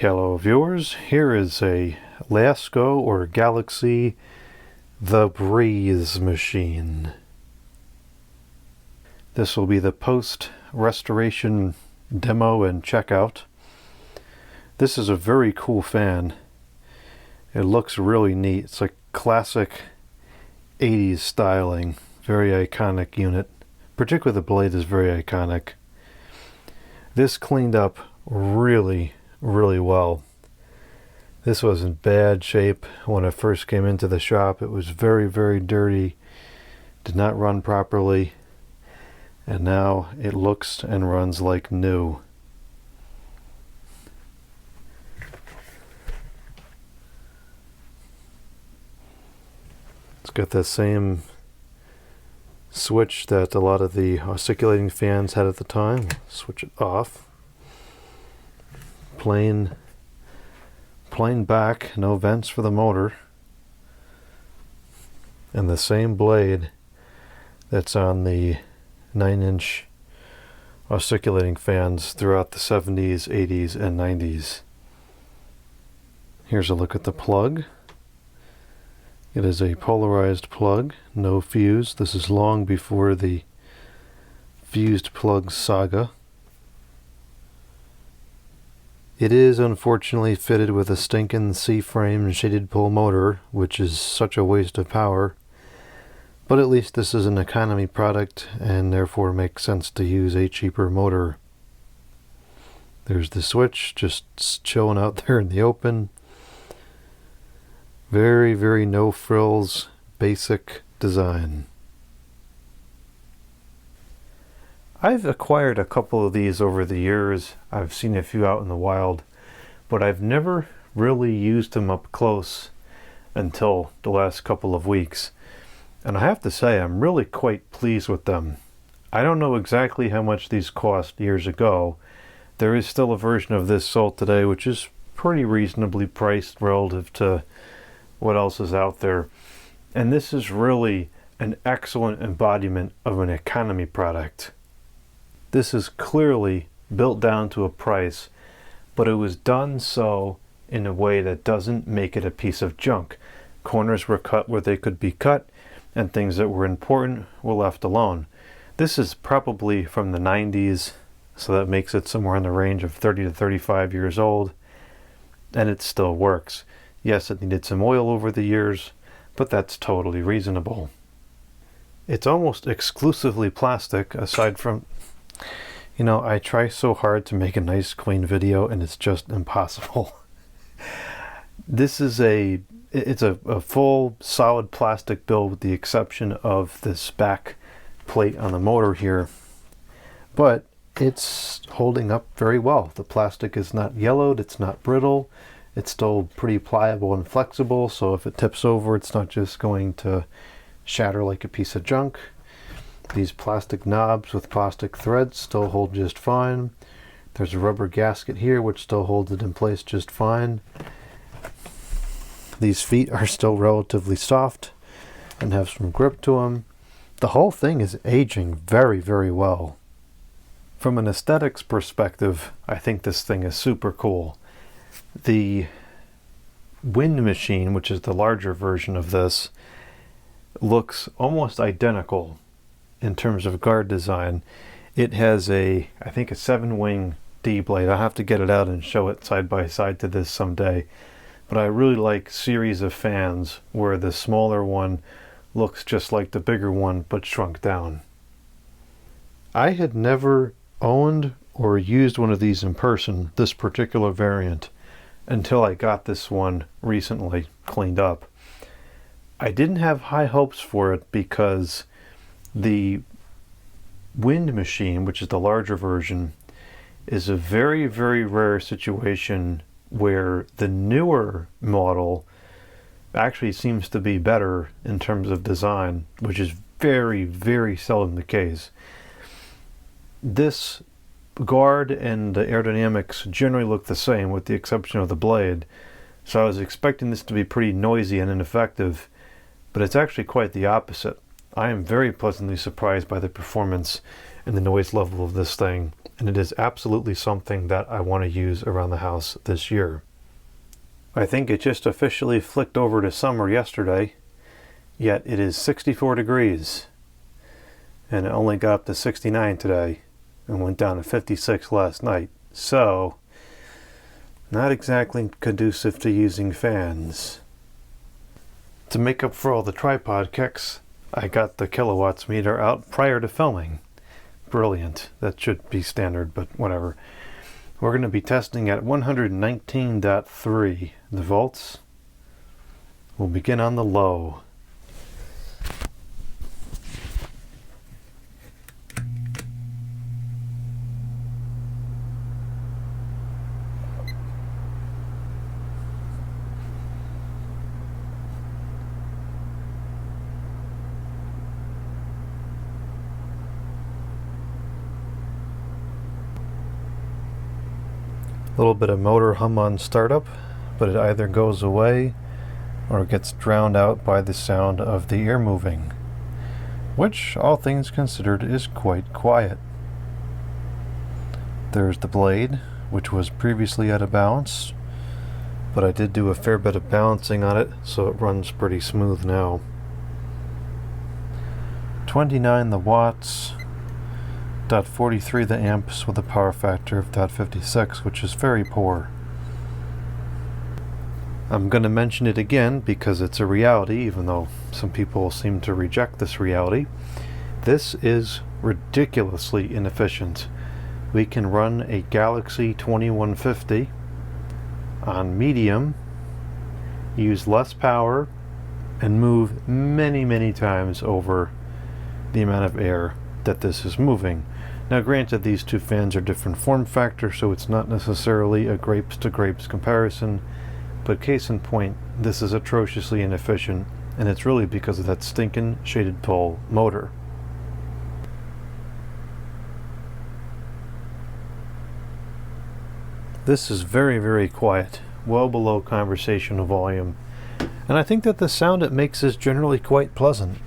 Hello viewers, here is a Lasko or Galaxy The Breeze machine. This will be the post-restoration demo and checkout. This is a very cool fan. It looks really neat. It's like classic 80s styling. Very iconic unit. Particularly the blade is very iconic. This cleaned up really well. This was in bad shape when it first came into the shop. It was very dirty, did not run properly, and now it looks and runs like new. It's got that same switch that a lot of the articulating fans had at the time. Switch it off. Plain back, no vents for the motor, and the same blade that's on the 9-inch articulating fans throughout the 70s, 80s, and 90s. Here's a look at the plug. It is a polarized plug, no fuse. This is long before the fused plug saga. It is unfortunately fitted with a stinking C-frame shaded pole motor, which is such a waste of power. But at least this is an economy product and therefore makes sense to use a cheaper motor. There's the switch just chilling out there in the open. Very no frills, basic design. I've acquired a couple of these over the years. I've seen a few out in the wild, but I've never really used them up close until the last couple of weeks. And I have to say, I'm really quite pleased with them. I don't know exactly how much these cost years ago. There is still a version of this sold today, which is pretty reasonably priced relative to what else is out there. And this is really an excellent embodiment of an economy product. This is clearly built down to a price, but it was done so in a way that doesn't make it a piece of junk. Corners were cut where they could be cut, and things that were important were left alone. This is probably from the 90s, so that makes it somewhere in the range of 30 to 35 years old, and it still works. Yes, it needed some oil over the years, but that's totally reasonable. It's almost exclusively plastic, aside from... You know, I try so hard to make a nice clean video and it's just impossible. This is a full solid plastic build with the exception of this back plate on the motor here. But it's holding up very well. The plastic is not yellowed, it's not brittle, it's still pretty pliable and flexible, so if it tips over it's not just going to shatter like a piece of junk. These plastic knobs with plastic threads still hold just fine. There's a rubber gasket here which still holds it in place just fine. These feet are still relatively soft and have some grip to them. The whole thing is aging very well. From an aesthetics perspective, I think this thing is super cool. The wind machine, which is the larger version of this, looks almost identical in terms of guard design. It has I think a 7-wing D-blade. I'll have to get it out and show it side by side to this someday. But I really like series of fans where the smaller one looks just like the bigger one but shrunk down. I had never owned or used one of these in person, this particular variant, until I got this one recently cleaned up. I didn't have high hopes for it because the wind machine, which is the larger version, is a very rare situation where the newer model actually seems to be better in terms of design, which is very seldom the case. This guard and the aerodynamics generally look the same with the exception of the blade, so I was expecting this to be pretty noisy and ineffective, but it's actually quite the opposite. I am very pleasantly surprised by the performance in the noise level of this thing, and it is absolutely something that I want to use around the house this year. I think it just officially flicked over to summer yesterday, yet it is 64 degrees, and it only got up to 69 today and went down to 56 last night. So, not exactly conducive to using fans. To make up for all the tripod kicks, I got the kilowatts meter out prior to filming. Brilliant. That should be standard, but whatever. We're going to be testing at 119.3. The volts. We'll begin on the low. A little bit of motor hum on startup, but it either goes away or gets drowned out by the sound of the air moving, which, all things considered, is quite quiet. There's the blade, which was previously out of balance, but I did do a fair bit of balancing on it, so it runs pretty smooth now. 29 the watts, .43 the amps with a power factor of .56, which is very poor. I'm going to mention it again because it's a reality, even though some people seem to reject this reality. This is ridiculously inefficient. We can run a Galaxy 2150 on medium, use less power, and move many times over the amount of air that this is moving. Now granted, these two fans are different form factor, so it's not necessarily a grapes to grapes comparison, but case in point, this is atrociously inefficient, and it's really because of that stinking shaded pole motor. This is very quiet, well below conversational volume, and I think that the sound it makes is generally quite pleasant.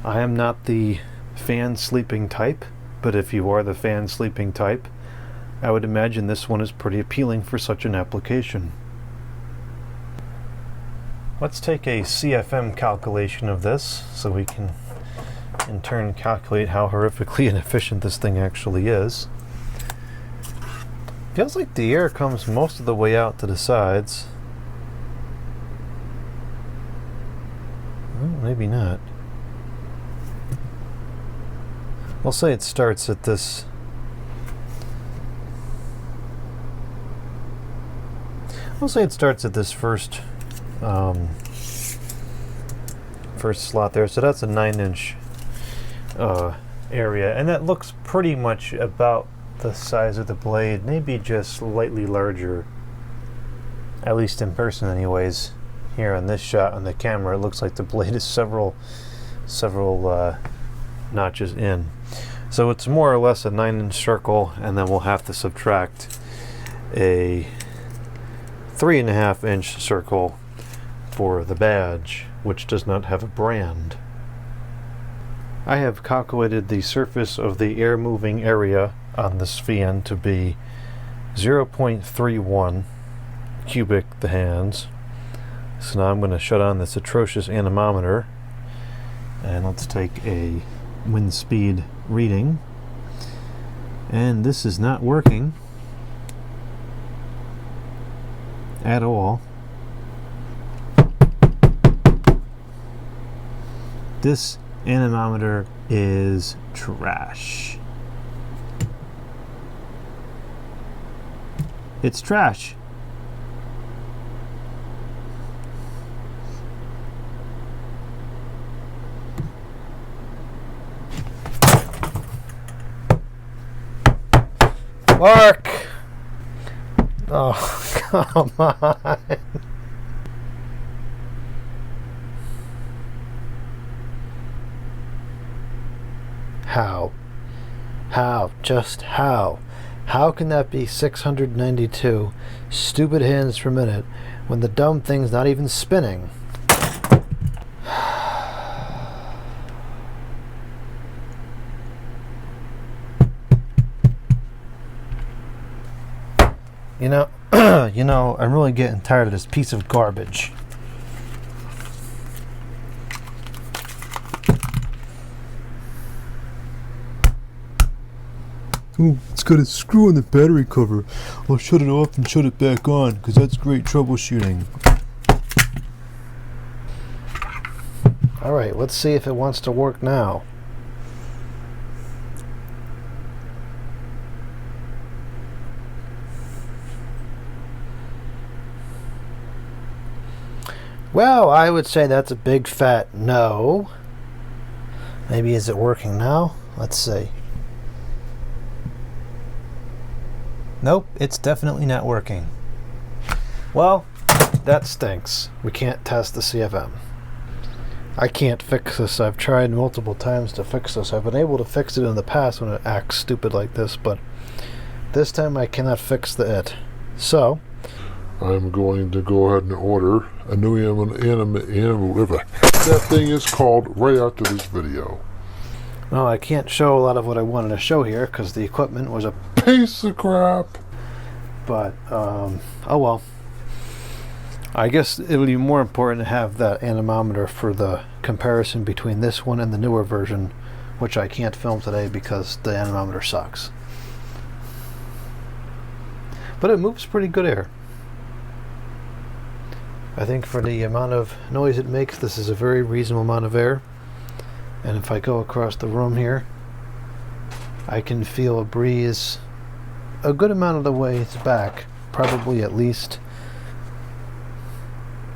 I am not the fan sleeping type, but if you are the fan sleeping type, I would imagine this one is pretty appealing for such an application. Let's take a CFM calculation of this so we can in turn calculate how horrifically inefficient this thing actually is. Feels like the air comes most of the way out to the sides. Well, maybe not. We'll say it starts at this. We'll say it starts at this first slot there. So that's a 9-inch area, and that looks pretty much about the size of the blade, maybe just slightly larger, at least in person anyways. Here on this shot on the camera, it looks like the blade is several notches in. So it's more or less a 9-inch circle, and then we'll have to subtract a 3.5-inch circle for the badge, which does not have a brand. I have calculated the surface of the air moving area on this fan to be 0.31 cubic the hands. So now I'm going to shut on this atrocious anemometer, and let's take a wind speed reading, and this is not working at all. This anemometer is trash. It's trash. Mark! Oh, come on. How? How? Just how? How can that be 692 stupid hands per minute when the dumb thing's not even spinning? I'm really getting tired of this piece of garbage. Oh, it's got a screw on the battery cover. I'll shut it off and shut it back on, because that's great troubleshooting. Alright, let's see if it wants to work now. Well, I would say that's a big fat no. Maybe is it working now? Let's see. Nope, it's definitely not working. Well, that stinks. We can't test the CFM. I can't fix this. I've tried multiple times to fix this. I've been able to fix it in the past when it acts stupid like this, but this time I cannot fix it. So, I'm going to go ahead and order a new whatever that thing is called right after this video. well, I can't show a lot of what I wanted to show here because the equipment was a Piece of crap. but oh well. I guess it would be more important to have that anemometer for the comparison between this one and the newer version, which I can't film today because the anemometer sucks. But it moves pretty good air. I think for the amount of noise it makes, this is a very reasonable amount of air. And if I go across the room here, I can feel a breeze a good amount of the way back, probably at least,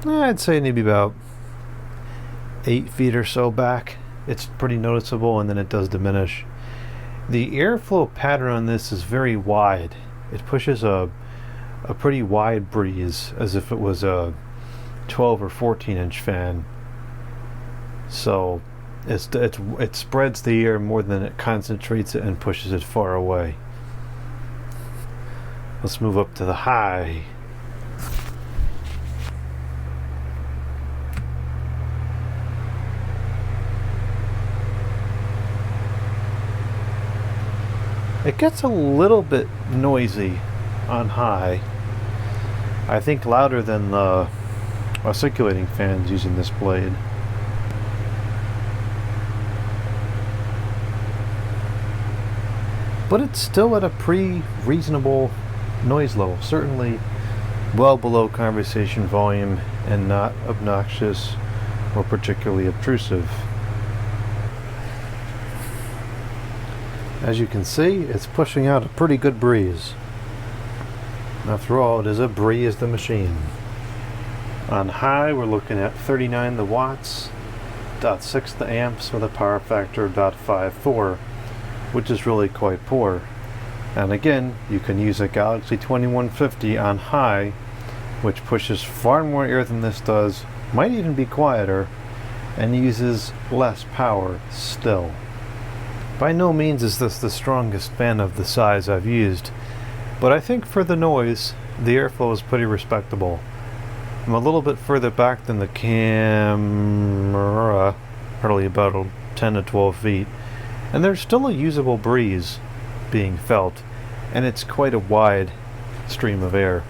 I'd say maybe about 8 feet or so back. It's pretty noticeable, and then it does diminish. The airflow pattern on this is very wide. It pushes a pretty wide breeze, as if it was a 12 or 14 inch fan. So it spreads the air more than it concentrates it and pushes it far away. Let's move up to the high. It gets a little bit noisy on high. I think louder than the circulating fans using this blade. But it's still at a pretty reasonable noise level, certainly well below conversation volume and not obnoxious or particularly obtrusive. As you can see, it's pushing out a pretty good breeze. After all, it is a breeze the machine. On high, we're looking at 39 the watts, 0.6 the amps with a power factor of 0.54, which is really quite poor. And again, you can use a Galaxy 2150 on high, which pushes far more air than this does, might even be quieter, and uses less power still. By no means is this the strongest fan of the size I've used, but I think for the noise, the airflow is pretty respectable. I'm a little bit further back than the camera, probably about 10 to 12 feet, and there's still a usable breeze being felt, and it's quite a wide stream of air.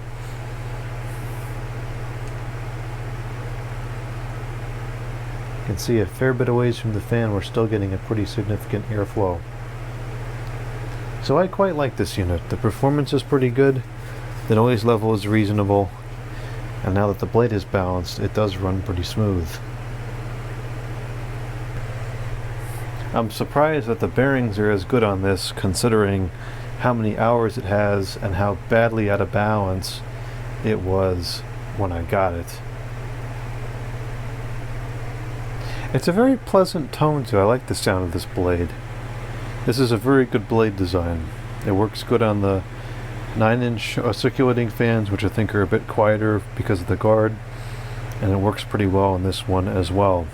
You can see a fair bit away from the fan, we're still getting a pretty significant airflow. So I quite like this unit. The performance is pretty good, the noise level is reasonable, and now that the blade is balanced, it does run pretty smooth. I'm surprised that the bearings are as good on this, considering how many hours it has and how badly out of balance it was when I got it. It's a very pleasant tone too. I like the sound of this blade. This is a very good blade design. It works good on the 9-inch circulating fans, which I think are a bit quieter because of the guard, and it works pretty well on this one as well.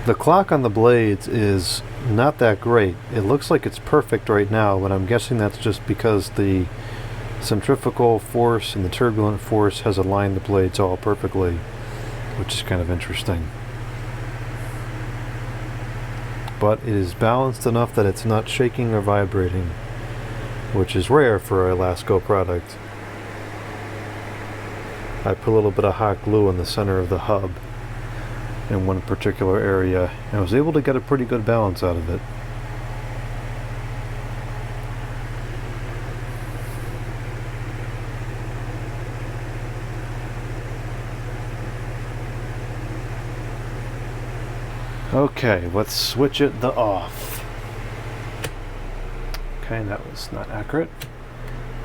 The clock on the blades is not that great. It looks like it's perfect right now, but I'm guessing that's just because the centrifugal force and the turbulent force has aligned the blades all perfectly, which is kind of interesting. But it is balanced enough that it's not shaking or vibrating, which is rare for a Lasko product. I put a little bit of hot glue in the center of the hub in one particular area, and I was able to get a pretty good balance out of it. Okay, let's switch it the off. Okay, that was not accurate.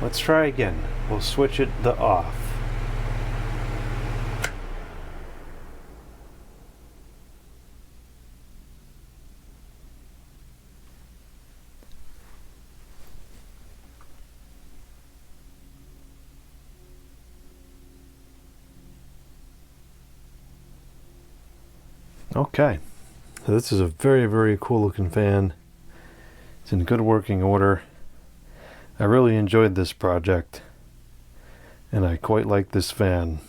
Let's try again. We'll switch it the off. Okay, so this is a very, very cool looking fan. It's in good working order. I really enjoyed this project, and I quite like this fan.